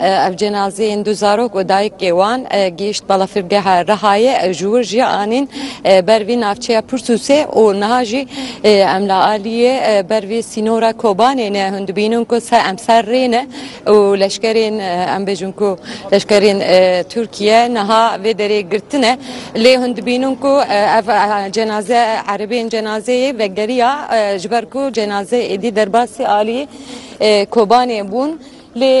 ev cenazeyên du zarok û dayîkê wan gihîşt balafirgeha Rihayê ji wir jî anîn ber vî navçeya Pirsûsê û niha jî em li aliyê ber vî sînora Kobanê ne hûn dibînin ku em ser rê ne û leşkerên em bêjin ku leşkerên Tirkiye niha vê derê girtine lê hûn dibînin ku ev cenaze erebeyên cenazeyê vegeriya ji ber ku cenaze êdî derbasî aliyê Kobanê bûn. لی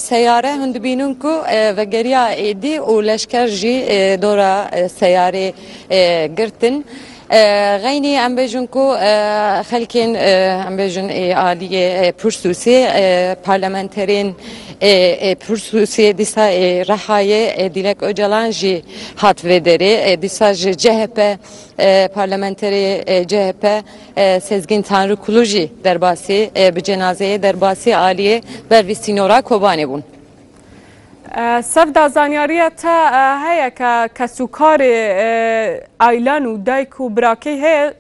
سیاره هند بینن کو وگریا ایدی و لشکر جی دورا سیاره گرتن غینی ام بجن کو خلکین ام بجن عالیه پرسوسی پارلمانترین پرسوسی دیسا رهایی دیلک اجلان جی هات ودری دیسا CHP parlamenteri CHP Sezgin Tanrı Kuluji derbasi bir cenazeye derbasi aliye bervi Sinora Kobanê bûn. Sevda zanyariya te heye ka kesûkarê aylan û dayk û birakê heye?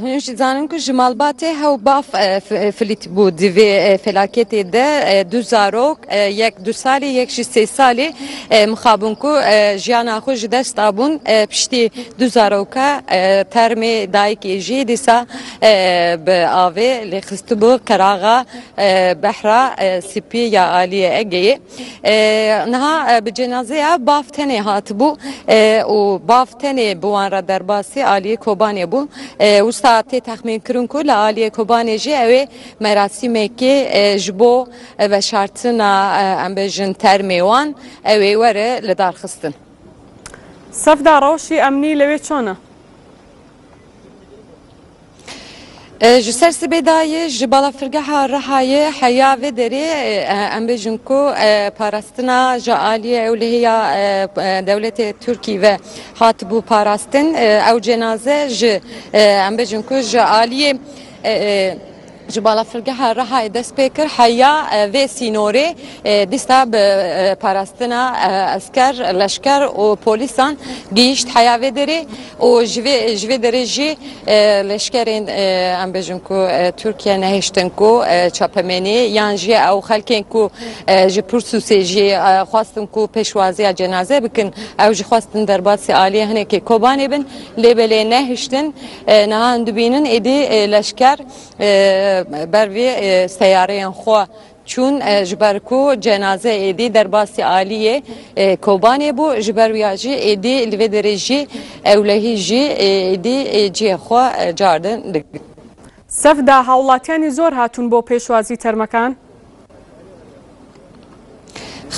Hûn zanin ku ji malbatê hew baf filît bû divê felaketê de du zarok yek 2 salî yek jî 3 salî mixabin ku jiyana xwe ji dest dabûn piştî du zaroka termê dayîkê jî dîsa bi avê lêxistibû qeraxa behra spî ya aliyê Egeyê niha bi cenazeya baf tenê hatibû û baf tenê bi wan re derbasî Aliye Kobanê bû wisa tê texmîn kirin ku li Aliye Kobanê jî ew ê merasimekê ji bo veşartina em bêjin termê wan ew ê were li dar xistin. Sevda rewşî emnî li wê çûna? Ji ser Sibêdayê ji balafirgeha Rihayê heya vê derê em bêjin ku parastina ji aliyê ewlehîya dewletê Tirkî ve hatibû parastin ew cenaze ji em bêjin ku ji aliyê ji balafirgeha Rihayê dest pê kir heya vê sînorê dîsta bi parastina esker leşker û polîsan gihîşt heya vê derê û ji vê derê jî leşkerên em bêjin ku Tirkiye nehêştin ku çapemenî yan jî ew xelkên ku ji Pirsûsê jî xwastin ku pêşwaziya cenaze bikin ew jî xwastin derbasî aliyê hinekê Kobanê bin lê belê nehêştin niha hûn dibînin êdî leşker bervî seyareyên xwe çûn ji ber ku cenaze êdî derbasî aliyê Kobanê bû ji ber wî jî êdî li vê derê jî ewlehî jî êdî ciyê xwe cardin. Sevda hawlatiyanî zor hatûn bo pêşwazî termekan?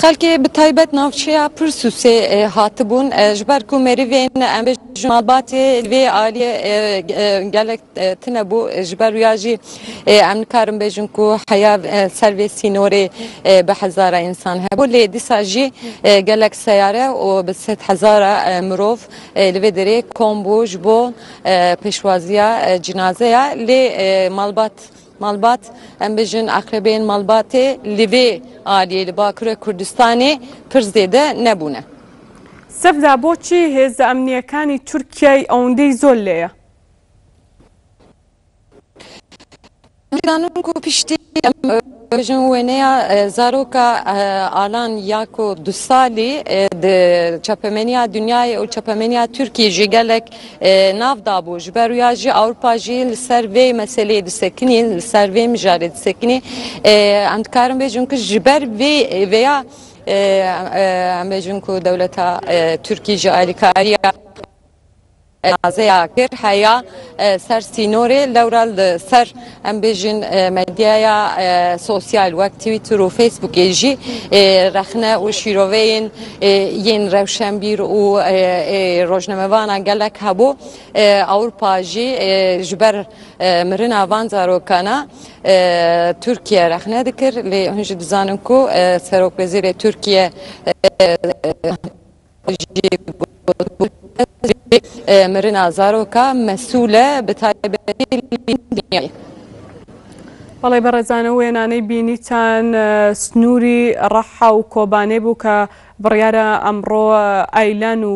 Xelkê bi taybet navçeya Pirsûsê hatibûn ji ber ku merivên em bêjin malbatê vê aliyê gelek tune bû ji ber wî jî em nikarin bêjin ku heya ser vê sînorê bi hezara însan hebû lê dîsa jî gelek seyare û bi 100,000 mirov li vê derê kom bû ji bo pêşwaziya cenazeya lê malbat em bêjin aqrebeyên malbatê li vê aliyê li Bakurê Kurdistanê pir zêde nebûne. Sevda boçî hêz emniyekanî Tirkiyeyê awendeyî zor lê ye? Zanin ku piştî bêjin wêneya zaroka alan ya ku 2 salî di çapemeniya Dunyayê û çapemeniya Tirkiyê jî gelek nav dabû ji ber wî jî Ewropa jî li ser vê meseleyê disekinî li ser vê mijarê disekinî em dikarin bêjin ku ji ber vê veya em bêjin ku dewleta Tirkî ji alîkariya cenazeya kir heya ser sînorê lewra li ser em bêjin medyaya sosyal wek Twitter û Facebookê jî rexne û şîroveyên yên rewşenbîr û rojnamevanan gelek hebû Ewropa jî ji ber mirina van zarokana Tirkiye rexne dikir lê hûn jî dizanin ku Serokwezîrê Tirkiye mirina zaroka mesûle bi taybetî Dunyayê. بەڵێ بەڕێزانە وێنانەی بینیتان سنووری ڕەحا و کۆبانێ بوو کە بڕیارە ئەمڕۆ ئایلان و